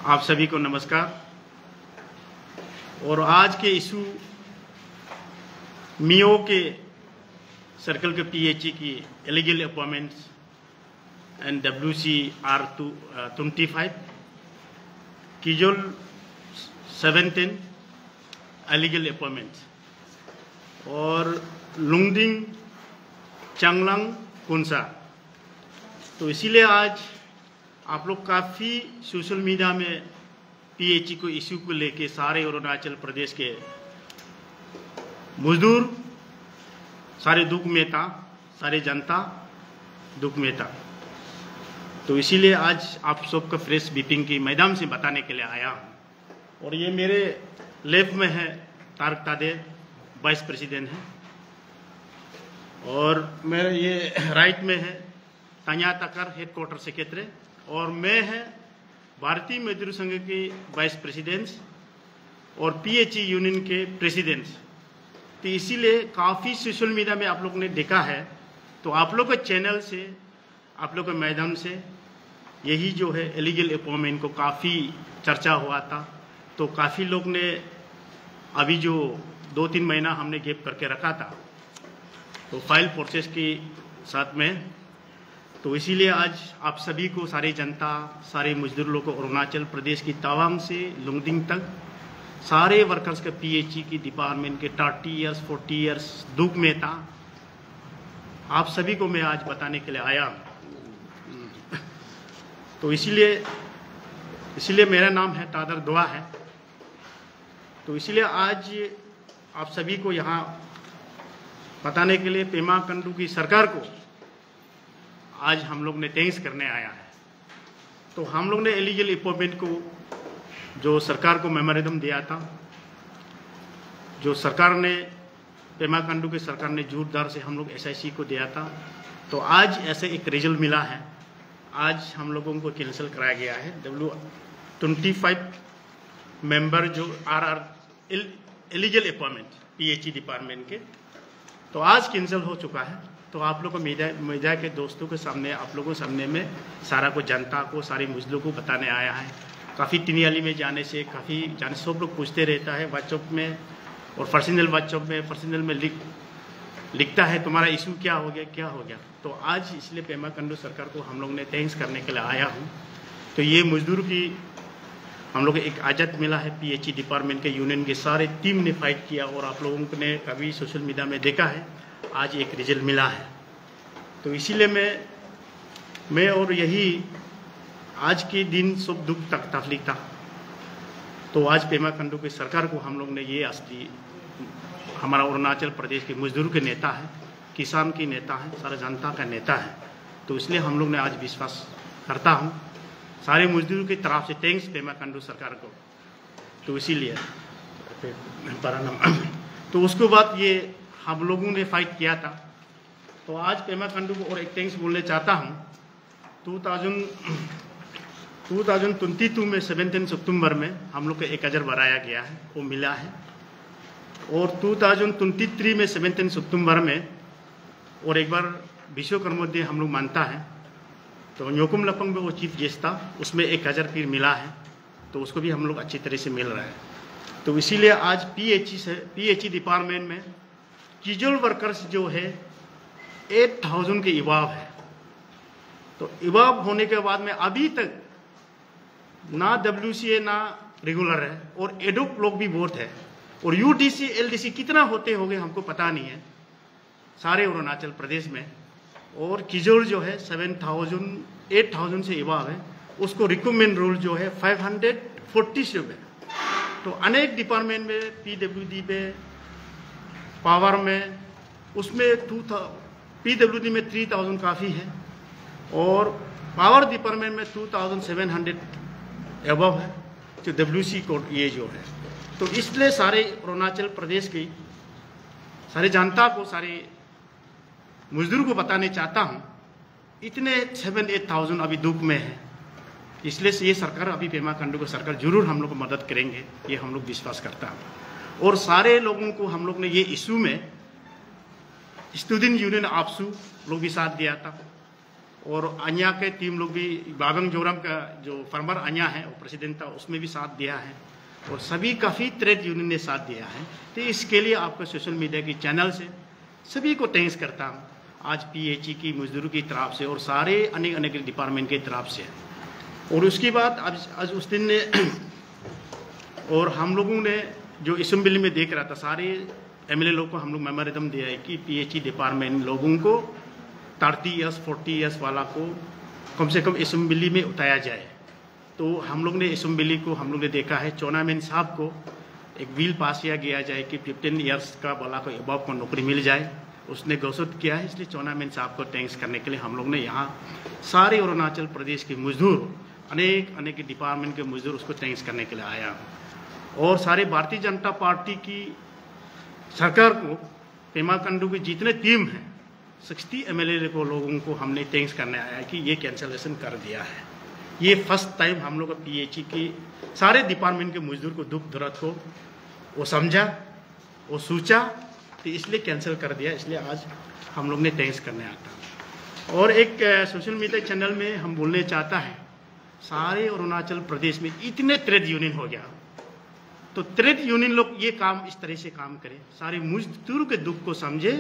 आप सभी को नमस्कार। और आज के इशू मियो के सर्कल के पीएचई की illegal appointments and WCR25 किजोल 17 illegal appointments और लुंगडिंग चांगलांग कुंसा। तो इसीलिए आज आप लोग काफ़ी सोशल मीडिया में पीएचई को इशू को लेके सारे अरुणाचल प्रदेश के मजदूर सारे दुख में था, सारे जनता दुख में था। तो इसीलिए आज आप सबको प्रेस ब्रीफिंग की मैदान से बताने के लिए आया हूँ। और ये मेरे लेफ्ट में है तारक तादे, वाइस प्रेसिडेंट है, और मेरे ये राइट में है तान्या तकर, हेडक्वार्टर सेक्रेटरी, और मैं है भारतीय मजदूर संघ के वाइस प्रेसिडेंट्स और पीएचई यूनियन के प्रेसिडेंट्स। तो इसीलिए काफ़ी सोशल मीडिया में आप लोगों ने देखा है, तो आप लोग के चैनल से, आप लोग के मैदान से यही जो है इलीगल अपॉइंटमेंट को काफ़ी चर्चा हुआ था। तो काफ़ी लोग ने अभी जो 2-3 महीना हमने गैप करके रखा था, तो फाइल प्रोसेस के साथ में, तो इसीलिए आज आप सभी को, सारी जनता, सारे मजदूर लोग को, अरुणाचल प्रदेश की तवांग से लुंगडिंग तक सारे वर्कर्स के पीएचई की डिपार्टमेंट के 30 इयर्स 40 इयर्स दुख में था, आप सभी को मैं आज बताने के लिए आया। तो इसीलिए मेरा नाम है तादर दुआ है। तो इसीलिए आज आप सभी को यहाँ बताने के लिए पेमा खंडू की सरकार को आज हम लोग ने थैंक्स करने आया है। तो हम लोग ने इलीगल अपॉइंटमेंट को जो सरकार को मेमोरेंडम दिया था, जो सरकार ने, पेमा खंडू की सरकार ने जोरदार से हम लोग SIC को दिया था, तो आज ऐसे एक रिजल्ट मिला है। आज हम लोगों को कैंसिल कराया गया है। W25 मेंबर जो RR illegal appointment PHE department के, तो आज कैंसिल हो चुका है। तो आप लोग को मीडिया के दोस्तों के सामने, आप लोगों के सामने में सारा को, जनता को, सारे मुस्लिमों को बताने आया है। काफ़ी तिनियाली में जाने से सब लोग पूछते रहता है व्हाट्सएप में, और पर्सनल व्हाट्सएप में, पर्सनल में लिखता है तुम्हारा इशू क्या हो गया, क्या हो गया। तो आज इसलिए पेमा खंडू सरकार को हम लोग ने थैंक्स करने के लिए आया हूँ। तो ये मजदूर की हम लोग को एक आज़ाद मिला है। पीएचई डिपार्टमेंट के यूनियन के सारे टीम ने फाइट किया, और आप लोगों ने कभी सोशल मीडिया में देखा है, आज एक रिजल्ट मिला है। तो इसीलिए मैं और यही आज के दिन सब दुख तक तकलीफ था। तो आज पेमा खंडू की सरकार को हम लोग ने ये असली, हमारा अरुणाचल प्रदेश के मजदूर के नेता है, किसान की नेता है, सारे जनता का नेता है। तो इसलिए हम लोग ने आज विश्वास करता हूँ सारे मजदूर की तरफ से थैंक्स पेमा खंडू सरकार को। तो इसीलिए तो उसके बाद ये हम लोगों ने फाइट किया था। तो आज पेमा खंडू को और एक थैंक्स बोलने चाहता हूँ। 2022 में 17 सितंबर में हम लोग को 1000 बढ़ाया गया है, वो मिला है। और 2023 में 17 सितंबर में और एक बार विश्वकर्मा डे हम लोग मानता है, तो न्योकुम लपंग में वो चीफ गेस्ट था, उसमें 1000 फिर मिला है। तो उसको भी हम लोग अच्छी तरह से मिल रहा है। तो इसीलिए आज पीएचई डिपार्टमेंट में किजोल वर्कर्स जो है 8000 के इवाब है। तो इवाब होने के बाद में अभी तक ना WCA ना रेगुलर है, और एडोप लोग भी बहुत है, और UDC LDC कितना होते होंगे हमको पता नहीं है सारे अरुणाचल प्रदेश में। और किजोल जो है 8,000 से इवाब है, उसको रिकमेंड रूल जो है 540 से है। तो अनेक डिपार्टमेंट में, PWD में, पावर में, उसमें PWD में 3000 काफ़ी है, और पावर डिपार्टमेंट में 2700 एबव है, तो WC कोड ये जो है। तो इसलिए सारे अरुणाचल प्रदेश की सारे जनता को, सारे मजदूर को बताने चाहता हूँ, इतने 7-8,000 अभी दुख में है। इसलिए ये सरकार, अभी पेमा खंडू की सरकार जरूर हम लोग को मदद करेंगे, ये हम लोग विश्वास करता हूँ। और सारे लोगों को हम लोग ने ये इशू में स्टूडेंट यूनियन आपसू लोग भी साथ दिया था, और अन्या के टीम लोग भी, बागंग जोरम का जो फार्मर अन्या है वो प्रेसिडेंट था, उसमें भी साथ दिया है और सभी काफ़ी ट्रेड यूनियन ने साथ दिया है। तो इसके लिए आपको सोशल मीडिया की चैनल से सभी को थैंक्स करता हूँ। आज PHE की मजदूरों की तरफ से और सारे अनेक अनेक डिपार्टमेंट की तरफ से। और उसके बाद आज उस दिन ने और हम लोगों ने जो असेंबली में देख रहा था, सारे MLA लोग को हम लोग मेमोरेंडम दिया है कि PHE डिपार्टमेंट लोगों को 30 ईयर्स 40 ईयर्स वाला को कम से कम असेंबली में उतारा जाए। तो हम लोग ने असेंबली को हम लोग ने देखा है, चौनामेन साहब को एक बिल पास किया गया जाए कि 15 ईयर्स का वाला को अबव को नौकरी मिल जाए। उसने घोषित किया है, इसलिए चौनामेन साहब को थैंक्स करने के लिए हम लोग ने यहाँ सारे अरुणाचल प्रदेश के मजदूर, अनेक अनेक डिपार्टमेंट के मजदूर उसको थैंक्स करने के लिए आया। और सारे भारतीय जनता पार्टी की सरकार को, पेमा खांडू की जितने टीम हैं 60 MLA को लोगों को हमने थैंक्स करने आया कि ये कैंसलेशन कर दिया है। ये फर्स्ट टाइम हम लोग PHE की सारे डिपार्टमेंट के मजदूर को दुख दर्द को वो समझा, वो सोचा, तो इसलिए कैंसिल कर दिया। इसलिए आज हम लोग ने थैंक्स करने आता। और एक सोशल मीडिया चैनल में हम बोलने चाहता है, सारे अरुणाचल प्रदेश में इतने ट्रेड यूनियन हो गया, तो ट्रेड यूनियन लोग ये काम इस तरह से काम करें, सारे मजदूर के दुख को समझे,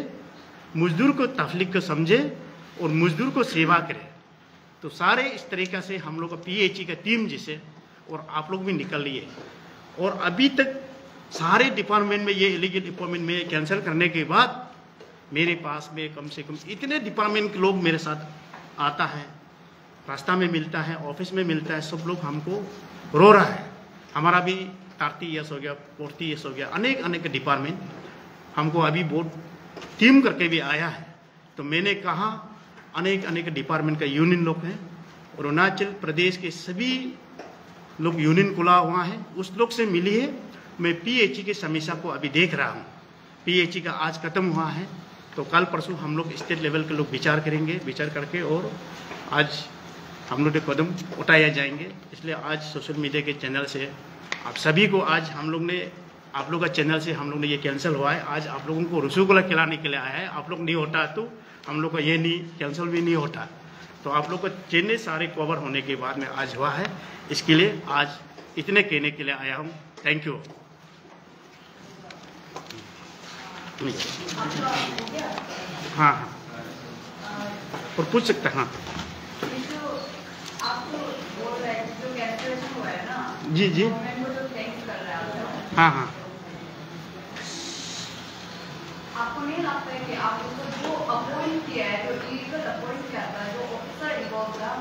मजदूर को तकलीफ को समझे और मजदूर को सेवा करे। तो सारे इस तरीक़ा से हम लोग का PHE का टीम जिसे और आप लोग भी निकल लिए। और अभी तक सारे डिपार्टमेंट में ये इलीगल अपॉइंटमेंट में कैंसिल करने के बाद मेरे पास में कम से कम इतने डिपार्टमेंट के लोग मेरे साथ आता है, रास्ता में मिलता है, ऑफिस में मिलता है, सब लोग हमको रो रहा है। हमारा भी 30 ईयर्स हो गया, 40 ईयर्स हो गया, अनेक अनेक डिपार्टमेंट हमको अभी बहुत टीम करके भी आया है। तो मैंने कहा अनेक अनेक डिपार्टमेंट का यूनियन लोग हैं, अरुणाचल प्रदेश के सभी लोग यूनियन खुला हुआ है, उस लोग से मिलिए। मैं PHE की समीक्षा को अभी देख रहा हूँ। PHE का आज खत्म हुआ है, तो कल परसों हम लोग स्टेट लेवल के लोग विचार करेंगे, विचार करके और आज हम लोग कदम उठाया जाएंगे। इसलिए आज सोशल मीडिया के चैनल से आप सभी को, आज हम लोग ने आप लोग का चैनल से हम लोग ने ये कैंसिल हुआ है। आज आप लोगों को रसगुल्ला खिलाने के लिए आया है। आप लोग नहीं होता तो हम लोग का ये नहीं कैंसिल भी नहीं होता। तो आप लोग का चैनल सारे कवर होने के बाद में आज हुआ है, इसके लिए आज इतने कहने के लिए आया हूँ। Thank you. हाँ हाँ, और पूछ सकते हैं। हाँ जी जी, हाँ हाँ, आपको नहीं लगता है कि आप उसको जो अपॉइंट किया है, जो इलीगल अपॉइंट किया था, जो ऑफिसर इन्वॉल्व था,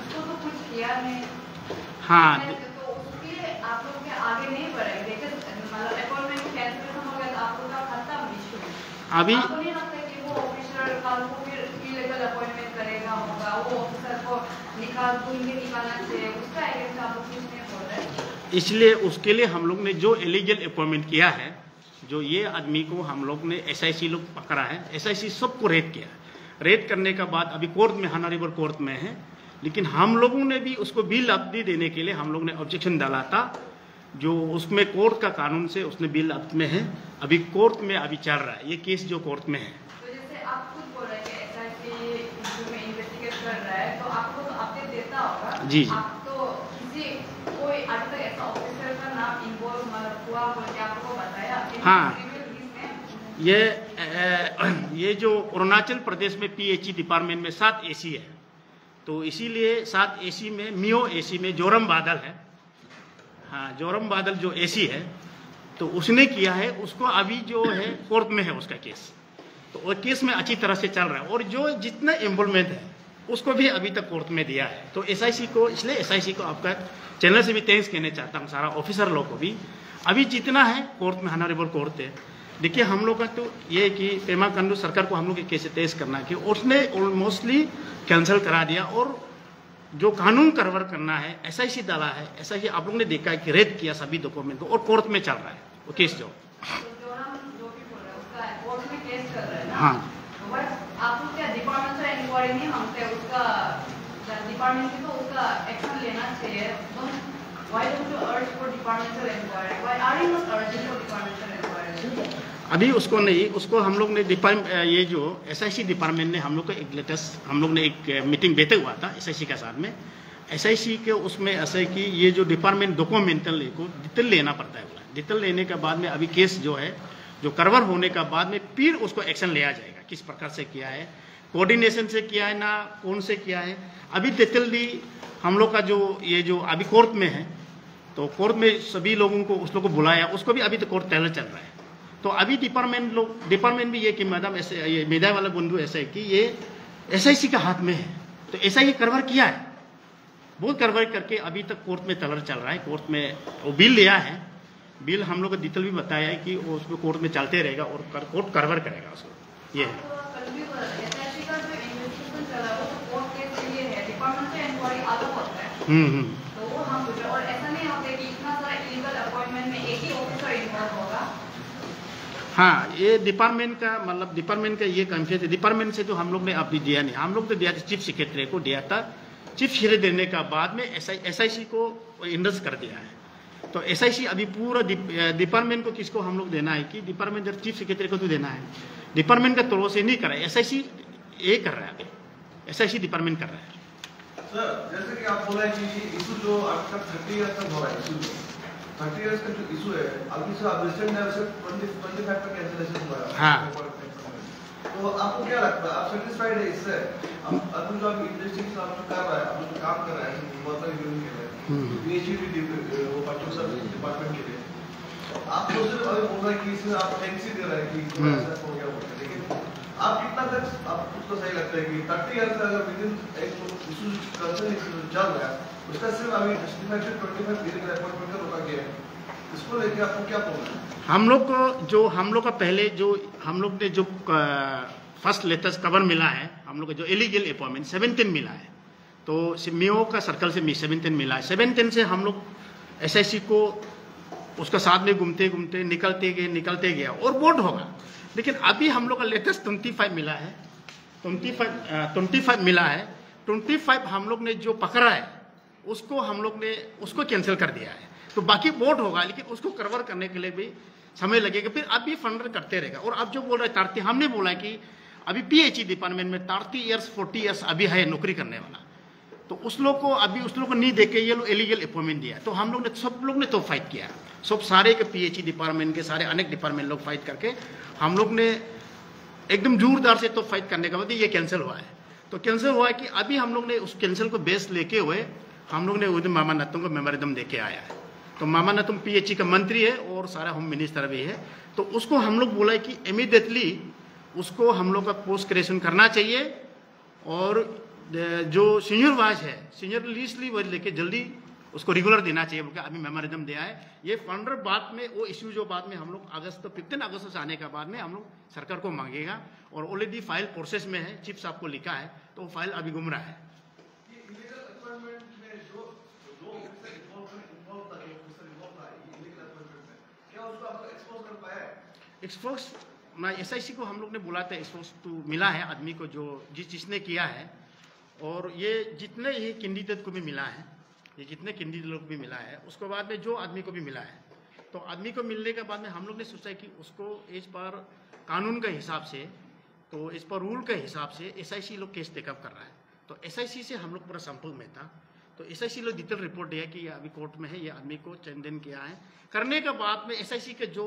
उसको तो कुछ किया नहीं? हाँ, तो उसके लिए आप लोग के आगे नहीं बढ़े। देखिए मतलब अपॉइंटमेंट कैंसिलेशन हो गया तो आप लोग का खत्म इशू। अभी आपको नहीं लगता है कि वो ऑफिसर कल को फिर इलीगल अपॉइंटमेंट करेगा होगा, वो ऑफिसर को निकालना चाहिए, उसका अगेंस्ट आप लोग कुछ नहीं बोल रहे? इसलिए उसके लिए हम लोग ने जो इलीगल अपॉइंटमेंट किया है, जो ये आदमी को हम लोग ने SIC लोग पकड़ा है, SIC सबको रेड किया। रेड करने का बाद अभी कोर्ट में, हॉनरेबल कोर्ट में है, लेकिन हम लोगों ने भी उसको बिल अवधि देने के लिए हम लोग ने ऑब्जेक्शन डाला था। जो उसमें कोर्ट का कानून से उसने बिल अवधि में है, अभी कोर्ट में अभी चल रहा है ये केस जो कोर्ट में है। तो जैसे आप खुद बोल रहे हैं कि SIC में इन्वेस्टिगेट कर रहा है, तो आपको तो अपडेट देता होगा। जी जी, आप तो कोई आज तक ऐसा ऑफिसर का नाम इन्वॉल्व मतलब हुआ बोल के आपको बताया? हाँ, ये जो अरुणाचल प्रदेश में PHE डिपार्टमेंट में 7 AC है, तो इसीलिए 7 AC में मियो AC में जोरम बादल है। हाँ, जोरम बादल जो AC है, तो उसने किया है, उसको अभी जो है कोर्ट में है उसका केस, तो वो केस में अच्छी तरह से चल रहा है। और जो जितना इन्वॉल्वमेंट है उसको भी अभी तक कोर्ट में दिया है। तो SIC को, इसलिए SIC को आपका चैनल से भी थैंक्स कहना चाहता हूँ, सारा ऑफिसर लोग को भी। अभी जितना है कोर्ट में, हॉनरेबल कोर्ट है। देखिए हम लोग का तो ये कि पेमा खांडू सरकार को हम लोग कैसे तेज करना है कि उसने ऑलमोस्टली कैंसिल करा दिया, और जो कानून करवर करना है SIC डाला है। SIC आप लोगों ने देखा है कि रेड किया सभी डॉक्यूमेंट को, और कोर्ट में चल रहा है वो केस। जो हाँ, आप लोग क्या डिपार्टमेंट से इंक्वायरी नहीं मांगते? उसका डिपार्टमेंट की तो उसका एक्शन लेना चाहिए। Why don't you urge for departmental inquiry? Why are you not urging for departmental inquiry? अभी उसको नहीं, उसको हम लोग ने ये जो SIC डिपार्टमेंट ने हम लोग को एक लेटेस्ट हम लोग ने एक मीटिंग देते हुआ था SIC के साथ में। SIC के उसमें ऐसा है कि ये जो डिपार्टमेंट डॉक्यूमेंटल को डिटेल लेना पड़ता है, बोला डिटेल लेने के बाद में अभी केस जो है जो कवर होने का बाद में फिर उसको एक्शन लिया जाएगा, किस प्रकार से किया है, कोऑर्डिनेशन से किया है ना कौन से किया है। अभी डिटेलली हम लोग का जो ये जो अभी कोर्ट में है, तो कोर्ट में सभी लोगों को उस लोग को बुलाया, उसको भी अभी तो कोर्ट ट्रायल चल रहा है। तो अभी डिपार्टमेंट भी ये कि मैडम ऐसे ये मेधा वाला बंधु ऐसा है कि ये SIC के हाथ में है, तो SIC करवर किया है, बहुत करवर करके अभी तक कोर्ट में तलर चल रहा है। कोर्ट में वो बिल लिया है, बिल हम लोग को डिटेल भी बताया है कि वो उसको कोर्ट में चलते रहेगा और कोर्ट करवर करेगा उसको। ये है और ऐसा नहीं होता कि इतना सारा इलीगल अपॉइंटमेंट में एक ही ऑफिसर इन्वॉल्व होगा। हाँ, ये डिपार्टमेंट का मतलब डिपार्टमेंट का ये कंफ्यूज है। डिपार्टमेंट से तो हम लोग ने अभी दिया नहीं, हम लोग तो दिया था चीफ सेक्रेटरी को दिया था। चीफ सेक्रेटरी देने का बाद में SIC को इंडस कर दिया है। तो SIC अभी पूरा डिपार्टमेंट को किसको हम लोग देना है कि डिपार्टमेंट चीफ सेक्रेटरी को तो देना है, डिपार्टमेंट का तौर से नहीं कर रहा है, SIC ये कर रहा है, अभी SIC डिपार्टमेंट कर रहा है। सर जैसे कि आप बोला है कि इशू जो आपका 30 ईयर्स तक हो रहा है, इशू 30 ईयर्स का जो इशू है अभी से आप रिसेंट है उसे 25 का कैंसिलेशन हुआ है। हाँ, तो आपको क्या लगता है, आप सेटिस्फाइड है इससे? अब जो आप इंडस्ट्री आप जो कर रहा है, आप जो काम कर रहा है वाटर यूनियन के लिए, PhD वो पर्टिकुलर डिपार्टमेंट के लिए, आप तो सिर्फ अभी बोल रहे हैं कि इसमें आप थैंक्स ही दे रहे हैं कि ऐसा हो गया बोलते, लेकिन आप कितना तक आप उसको सही लगता है कि 30 ईयर से अगर विदिन एक इशू कंसर्न इशू चल रहा है उसका सिर्फ अभी जस्टिफाइड 25 ईयर अपॉइंटमेंट का रोका गया है, इसको लेके आपको क्या बोलना है? हम लोग का पहले जो हम लोग ने जो फर्स्ट लेटेस्ट कवर मिला है, हम लोग का जो इलीगल अपॉइंटमेंट 17 मिला है, तो मियो का सर्कल से 17 मिला है। 17 से हम लोग SIC को उसका साथ में घूमते घूमते निकलते गया और वोट होगा। लेकिन अभी हम लोग का लेटेस्ट 25 मिला है, 25 मिला है। 25 हम लोग ने जो पकड़ा है उसको हम लोग ने उसको कैंसिल कर दिया है, तो बाकी वोट होगा, लेकिन उसको कवर करने के लिए भी समय लगेगा। फिर अभी फंडर करते रहेगा। और अब जो बोल रहे 30, हमने बोला है कि अभी PhD डिपार्टमेंट में 30 ईयर्स 40 ईयर्स अभी है नौकरी करने वाला, तो उस लोग को नहीं देके ये लोग इलीगल अपॉइंटमेंट दिया है। तो हम लोग ने सब लोग ने तो फाइट किया, सब सारे के PhD डिपार्टमेंट के सारे अनेक डिपार्टमेंट लोग फाइट करके हम लोग ने एकदम जोरदार से तो फाइट करने के बाद ये कैंसिल हुआ है। तो कैंसिल हुआ है कि अभी हम लोग ने उस कैंसिल को बेस लेके हुए हम लोग ने उधर मामा नतुम को मेमोरेंडम देके आया है। तो मामा नतुम PhD का मंत्री है और सारा होम मिनिस्टर भी है, तो उसको हम लोग बोला है कि इमीडिएटली उसको हम लोग का पोस्ट ग्रेजुएशन करना चाहिए, और जो सीनियर वाइस है सीनियर लिस्टली वो लेके जल्दी उसको रेगुलर देना चाहिए बोल के अभी मेमोरेंडम दिया है। ये फंडर बाद में वो इश्यू जो बाद में हम लोग 15 अगस्त से आने के बाद में हम लोग सरकार को मांगेगा, और ऑलरेडी फाइल प्रोसेस में है, चीफ साहब को लिखा है, तो वो फाइल अभी घूम रहा है। एक्सपोज ना SIC को हम लोग ने बुलाते एक्सपोज तो मिला है आदमी को जो जिसने किया है, और ये जितने ही कैंडिडेट को भी मिला है, ये जितने कैंडिडेट लोग भी मिला है, उसके बाद में जो आदमी को भी मिला है, तो आदमी को मिलने के बाद में हम लोग ने सोचा कि उसको इस पर कानून के हिसाब से, तो इस पर रूल के हिसाब से SIC लोग केस टेकअप कर रहा है। तो SIC से हम लोग पूरा संपर्क में था, तो SIC लोग डिटेल रिपोर्ट दिया कि ये अभी कोर्ट में है, ये आदमी को चंदन किया है। करने के बाद में SIC के जो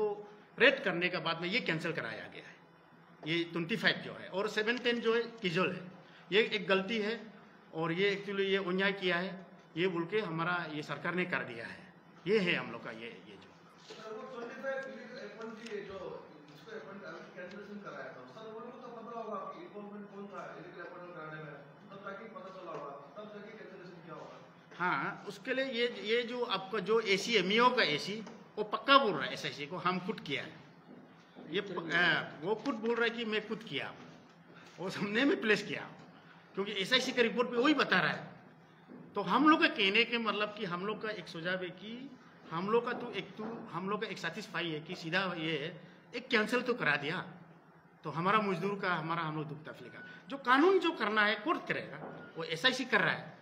रेड करने के बाद में ये कैंसिल कराया गया है, ये 25 जो है, और 710 जो है किजोल है, ये एक गलती है, और ये एक्चुअली ये अन्याय किया है, ये बोल के हमारा ये सरकार ने कर दिया है। ये है हम लोग का ये जो हाँ, उसके लिए ये जो आपका जो AC है मियो का AC वो पक्का बोल रहा है SIC को हम खुद किया है, ये वो खुद बोल रहा है कि मैं खुद किया, वो हमने में प्लेस किया, क्योंकि SIC का रिपोर्ट पे वही बता रहा है। तो हम लोग का कहने के मतलब कि हम लोग का एक सुझाव है कि हम लोग का एक सैटिस्फाई है कि सीधा ये है एक कैंसिल तो करा दिया, तो हमारा मजदूर का हम लोग दुख तकलीफ का जो कानून जो करना है कोर्ट करेगा, वो SIC कर रहा है।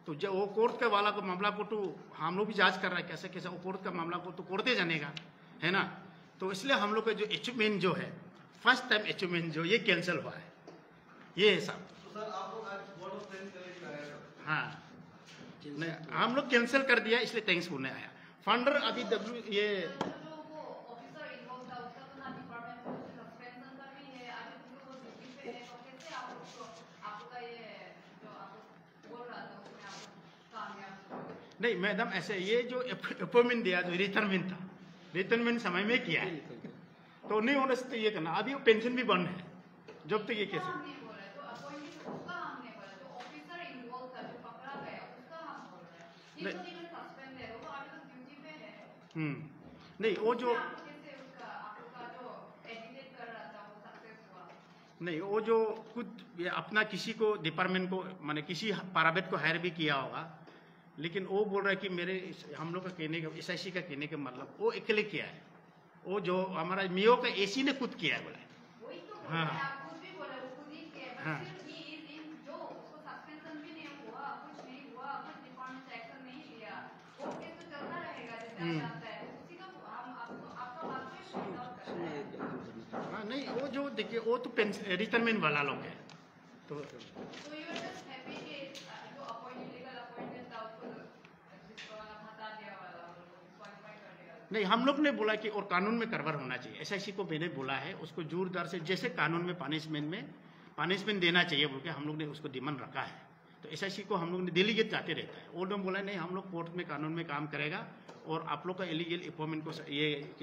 तो जो वो कोर्ट के वाला को मामला को तो हम लोग भी जांच कर रहा है कैसे कैसे वो कोर्ट का मामला को तो कोर्टे जानेगा, है ना। तो तो इसलिए हम लोग का जो अचीवमेंट जो है, फर्स्ट टाइम अचीवमेंट जो ये कैंसिल हुआ है, ये है साहब। तो सर आप लोग आज बोर्ड ऑफ ट्रेनिंग के लिए आए सर? हाँ, नहीं हम लोग कैंसिल कर दिया, इसलिए थैंक्स बोलने आया। फंडर अभी ये जो वो ऑफिसर इन्वॉल्व था उसका तो ना डिपार्टमेंट में सस्पेंशन का भी है, अभी तो वो ड्यूटी पे है, तो कैसे आपका ये जो आप बोल रहा था उसमें आप कामयाब? नहीं मैडम, ऐसे ये जो अपॉइंटमेंट दिया, जो रिटायरमेंट था, रिटायरमेंट समय में किया है, तो नहीं होने से ये करना। अभी वो पेंशन भी बंद है जब तक ये कैसे। हमने बोला तो अपॉइंटमेंट उसका हमने बोला, जो ऑफिसर इन्वॉल्व था जो पकड़ा गया उसका हम बोल रहे हैं। ये तो नहीं सस्पेंड है, वो अभी तो ड्यूटी पे है। नहीं वो जो कैसे उसका आपका जो एडिटेट कर रहा था वो सक्सेस हुआ? नहीं, वो जो खुद ये अपना किसी को डिपार्टमेंट को माने किसी प्राइवेट को हायर भी किया होगा, लेकिन वो बोल रहा है कि मेरे हम लोग का कहने का, SIC का कहने का मतलब वो अकेले किया है। वो जो हमारा मियो का AC ने खुद किया है बोला। वही तो हाँ। आप खुद भी बोले वो खुद ही किया है, हाँ। बट सिर्फ ही इज इन जो उसको सस्पेंशन भी नहीं हुआ, कुछ नहीं हुआ, कुछ डिपार्टमेंट से एक्शन नहीं लिया, वो केस तो चलता रहेगा जैसे आप जानते हैं। उसी का हम आपका बात पे पॉइंट आउट कर रहे हैं। हाँ नहीं, वो जो देखिए वो तो रिटायरमेंट वाला लोग है, तो So you are just happy कि जो illegal appointment था उसको जिसको हटा दिया वाला क्वालिफाई कर दिया? नहीं, हम लोग ने बोला कि और कानून में करवर होना चाहिए। SIC को मैंने बोला है उसको जोरदार से, जैसे कानून में पनिशमेंट देना चाहिए बोल के हम लोग ने उसको डिमांड रखा है। तो SIC को हम लोग ने डेलीगेट जाते रहता है, वो लोग बोला नहीं हम लोग कोर्ट में कानून में काम करेगा और आप लोग का इलीगल अपॉइंटमेंट को ये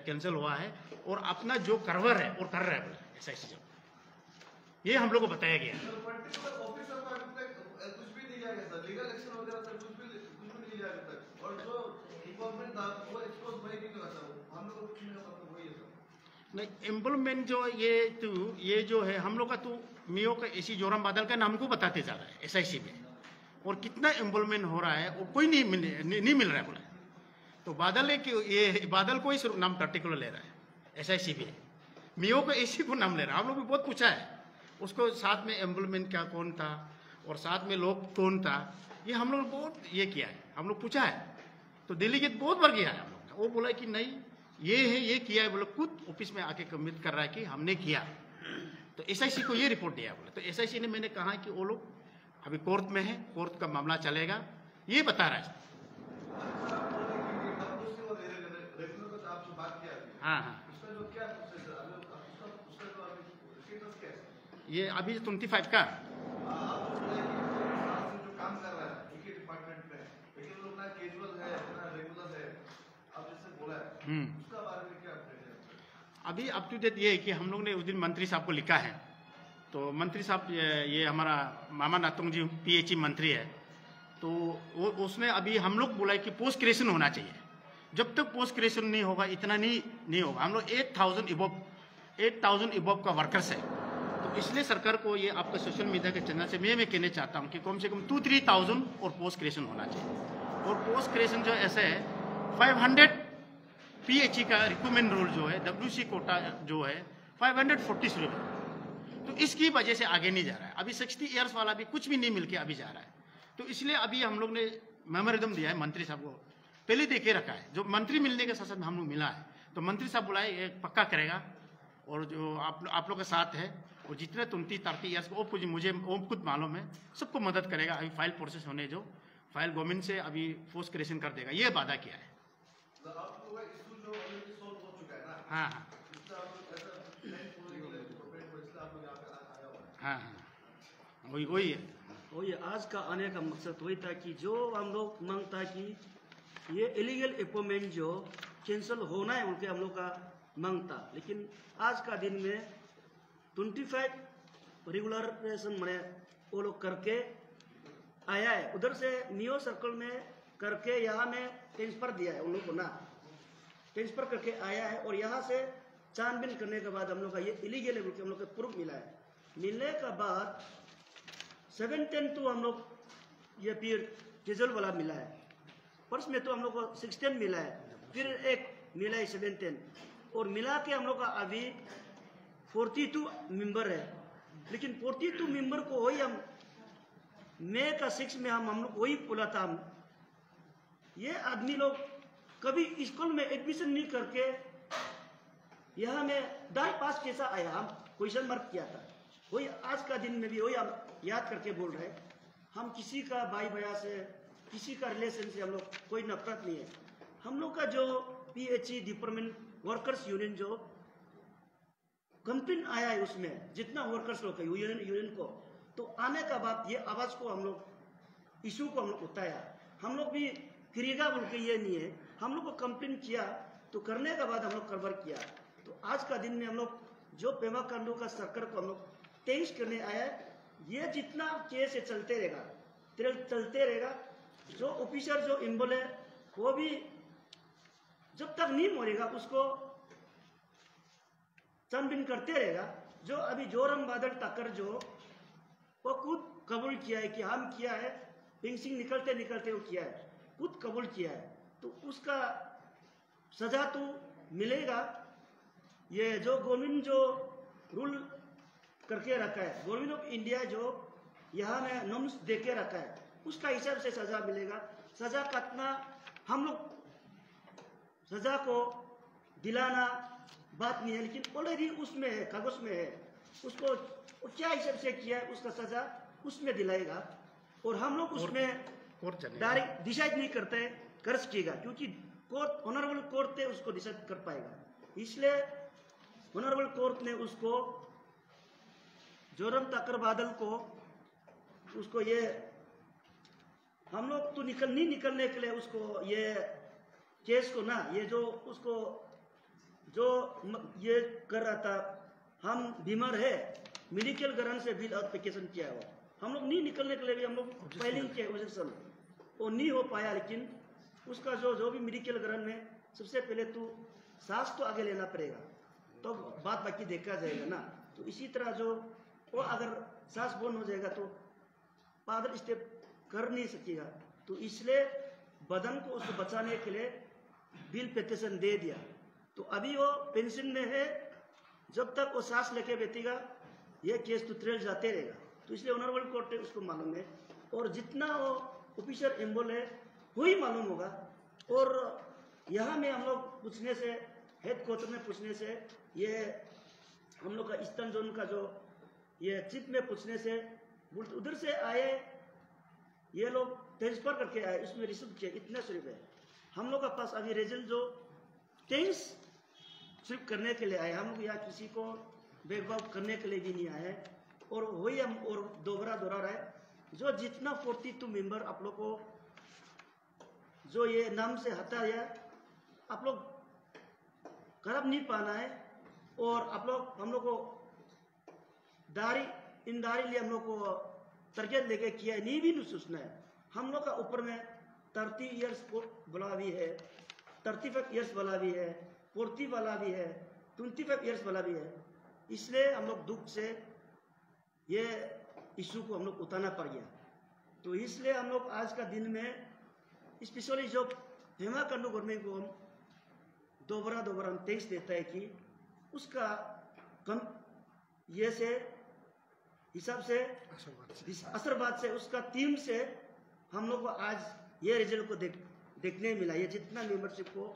कैंसिल हुआ है और अपना जो करवर है और कर रहा है बोला SIC जो, ये हम लोग को बताया गया। सर पर्टिकुलर ऑफिसर को अभी तक कुछ भी नहीं जाएगा सर, लीगल एक्शन वगैरह सर कुछ भी नहीं जाएगा तक, और जो इन्वॉल्वमेंट था वो एक्सपोज नहीं भी होगा सर, हम लोग को कुछ नहीं होगा, वही है सर। नहीं एम्प्लॉयमेंट जो ये जो है हम लोग का तो मियो का AC जोराम बादल का नाम को बताते जा रहा है SIC में, और कितना एम्प्लॉयमेंट हो रहा है वो कोई नहीं मिल रहा है बोला। तो बादल है कि ये बादल को ही नाम पर्टिकुलर ले रहा है SIC भी, मियो को AC को नाम ले रहा है। हम लोग भी बहुत पूछा है उसको, साथ में एम्प्लॉयमेंट क्या कौन था और साथ में लोग कौन था, ये हम लोग बहुत ये किया है, हम लोग पूछा है। तो डेलीगेट बहुत बार गया है हम लोग, वो बोला कि नहीं ये है ये किया है, बोला खुद ऑफिस में आके कमिट कर रहा है कि हमने किया। तो SIC को ये रिपोर्ट दिया बोला। तो SIC ने मैंने कहा कि वो लोग अभी कोर्ट में है, कोर्ट का मामला चलेगा, ये बता रहा है। हाँ हाँ, ये अभी 25 का जो काम कर रहा है एक ही डिपार्टमेंट में, लेकिन लोग ना कैजुअल है ना रेगुलर है, आप जैसे बोला है उसका बारे में क्या अपडेट है? अभी अप टू डेट ये है कि हम लोग ने उस दिन मंत्री साहब को लिखा है, तो मंत्री साहब ये हमारा मामा नातुंग जी PHE मंत्री है, तो वो उसने अभी हम लोग बोला है कि पोस्ट ग्रेजुएशन होना चाहिए। जब तक पोस्ट ग्रेजुएशन नहीं होगा इतना नहीं होगा। हम लोग 8,000 इबोव का वर्कर्स है, तो इसलिए सरकार को ये आपका सोशल मीडिया के चैनल से मैं कहना चाहता हूँ कि कम से कम 2-3,000 और पोस्ट ग्रेजुएशन होना चाहिए। और पोस्ट ग्रेजुएशन जो ऐसे है 500 PHE का रिक्रूटमेंट रोल जो है, WC कोटा जो है 540 रुपये, तो इसकी वजह से आगे नहीं जा रहा है। अभी 60 ईयर्स वाला भी कुछ भी नहीं मिल के अभी जा रहा है। तो इसलिए अभी हम लोग ने मेमोरेंडम दिया है मंत्री साहब को, पहले देखे रखा है। जो मंत्री मिलने के साथ साथ हम लोग मिला है, तो मंत्री साहब बुलाए ये पक्का करेगा, और जो आप लोग के साथ है वो जितने 30-30 ईयर्स को मुझे खुद मालूम है, सबको मदद करेगा। अभी फाइल प्रोसेस होने जो फाइल गवर्नमेंट से अभी पोस्ट ग्रेजुएशन कर देगा, ये वादा किया है। हाँ हाँ हाँ हाँ, वही है। वही आज का आने का मकसद वही था कि जो हम लोग मांग था कि ये इलीगल अपॉइंटमेंट जो कैंसिल होना है उनके हम लोग का मांग था। लेकिन आज का दिन में 25 रेगुलरेशन में वो लोग करके आया है, उधर से मियो सर्कल में करके यहाँ में ट्रांसफर दिया है उन लोग को ना, ट्रांसफर करके आया है। और यहाँ से छानबीन करने के बाद हम लोग का ये इलीगल है हम लोग का प्रूफ मिला है। मिलने के बाद 710 हम लोग ये फिर डिजल वाला मिला है, फर्स्ट में तो हम लोग को 16 मिला है, फिर एक मिला है 710, और मिला के हम लोग का अभी 42 मेंबर है। लेकिन 42 मेंबर को वही हम मई का 6 में हम लोग वही बोला था, हम ये आदमी लोग कभी स्कूल में एडमिशन नहीं करके यहाँ में दाई पास कैसा आया, हम क्वेश्चन मार्क किया था। वही आज का दिन में भी वही हम याद करके बोल रहे हैं। हम किसी का भाई भैया से, किसी का रिलेशन से हम लोग कोई नफरत नहीं है। हम लोग का जो PHE डिपार्टमेंट वर्कर्स यूनियन जो कंप्लेन आया है, उसमें जितना वर्कर्स लोग है यूनियन को, तो आने का बाद ये आवाज को हम लोग इशू को हम लोग उठाया। हम लोग भी फिरेगा बोल के ये नहीं है, हम लोग को कंप्लेन किया तो करने के बाद हम लोग कवर किया। तो आज का दिन में हम लोग जो पेमा खांडू का सरकार को हम लोग तेज करने आया है। ये जितना केस है चलते रहेगा। जो ऑफिसर जो इन्वॉल्व है वो भी जब तक नहीं मरेगा उसको छानबीन करते रहेगा। जो अभी जोरम बादल टक्कर जो वो खुद कबूल किया है कि हम किया है, पिंग निकलते वो किया है, खुद कबूल किया है, तो उसका सजा तो मिलेगा। ये जो गवर्नमेंट जो रूल करके रखा है, गवर्नमेंट ऑफ इंडिया जो यहाँ में नॉर्म्स दे के रखा है, उसका हिसाब से सजा मिलेगा। सजा काटना हम लोग सजा को दिलाना बात नहीं है, लेकिन ऑलरेडी उसमें है, कागज में है, उसको क्या हिसाब से किया है उसका सजा उसमें दिलाएगा। और हम लोग उसमें डायरेक्ट डिसाइड नहीं करते कर सकेगा, क्योंकि कोर्ट ऑनरेबल कोर्ट है उसको डिसाइड कर पाएगा। इसलिए ऑनरेबल कोर्ट ने उसको जोरम तकर बादल को उसको ये हम लोग तो नहीं निकलने के लिए उसको ये केस को ना, ये जो उसको जो ये कर रहा था, हम बीमार है, मेडिकल ग्राउंड से बिल एप्लीकेशन किया हुआ, हम लोग नहीं निकलने के लिए भी हम लोग फाइलिंग किया ऑब्जेक्शन, वो नहीं हो पाया। लेकिन उसका जो भी मेडिकल ग्राउंड में सबसे पहले तो सांस तो आगे लेना पड़ेगा, तो बात बाकी देखा जाएगा ना। तो इसी तरह जो वो अगर सांस बंद हो जाएगा तो पैदल स्टेप कर नहीं सकेगा। तो इसलिए बदन को उसको बचाने के लिए बिल पेटिशन दे दिया। तो अभी वो पेंशन में है, जब तक वो सांस लेके बैठेगा ये केस तो ट्रेल जाते रहेगा। तो इसलिए ऑनरेबल कोर्ट है उसको मालूम है, और जितना वो ऑफिसर एम्बोल है वही मालूम होगा। और यहाँ में हम लोग पूछने से, हेड क्वार्टर में पूछने से, ये हम लोग का ईस्टर्न जोन का जो ये चीफ में पूछने से उधर से आए, ये लोग ट्रांसफर करके आए, इसमें रिसीव किया इतना सिर्फ है। हम लोग का पास अभी रिजल्ट जो 23 सिर्फ करने के लिए आए, हम लोग यहाँ किसी को भेदभाव करने के लिए भी नहीं आए। और वही हम और दोबारा दोहरा रहे, जो जितना 42 मेंबर आप लोग को जो ये नाम से हटाया, आप लोग खराब नहीं पाना है। और आप लोग हम लोग को इनडायरेक्टली हम लोग को टारगेट लेके किया है, नहीं भी नहीं सोचना है। हम लोग का ऊपर में 30 ईयर्स वाला भी है, 35 ईयर्स वाला भी है, 40 वाला भी है, 25 ईयर्स वाला भी है। इसलिए हम लोग दुख से ये इशू को हम लोग उठाना पड़ गया। तो इसलिए हम लोग आज का दिन में स्पेशली जो पेमा खांडू गवर्नमेंट को हम दोबारा हम थैंक्स देता है कि उसका कम ये से हिसाब से असरबाद से उसका टीम से हम लोग को आज ये रिजल्ट को देखने मिला, ये जितना मेंबरशिप को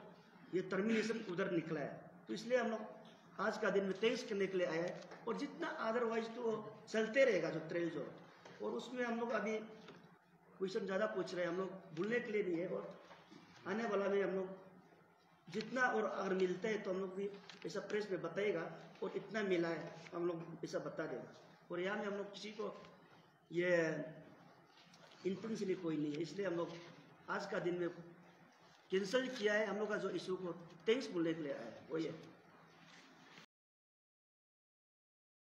ये टर्मिनेशन उधर निकला है। तो इसलिए हम लोग आज का दिन में थैंक्स करने के लिए आए हैं। और जितना अदरवाइज तो चलते रहेगा जो ट्रेल जो, और उसमें हम लोग अभी क्वेश्चन ज़्यादा पूछ रहे हैं, हम लोग भूलने के लिए नहीं है। और आने वाला में हम लोग जितना और अगर मिलता है तो हम लोग भी ऐसा प्रेस में बताएगा, और इतना मिला है हम लोग ऐसा बता देगा। और यहाँ में हम लोग किसी को ये इंटेंशनली कोई नहीं है, इसलिए हम लोग आज का दिन में कैंसिल किया है। हम लोग का जो इशू को थैंक्स बोलने के लिए आया है, वही है।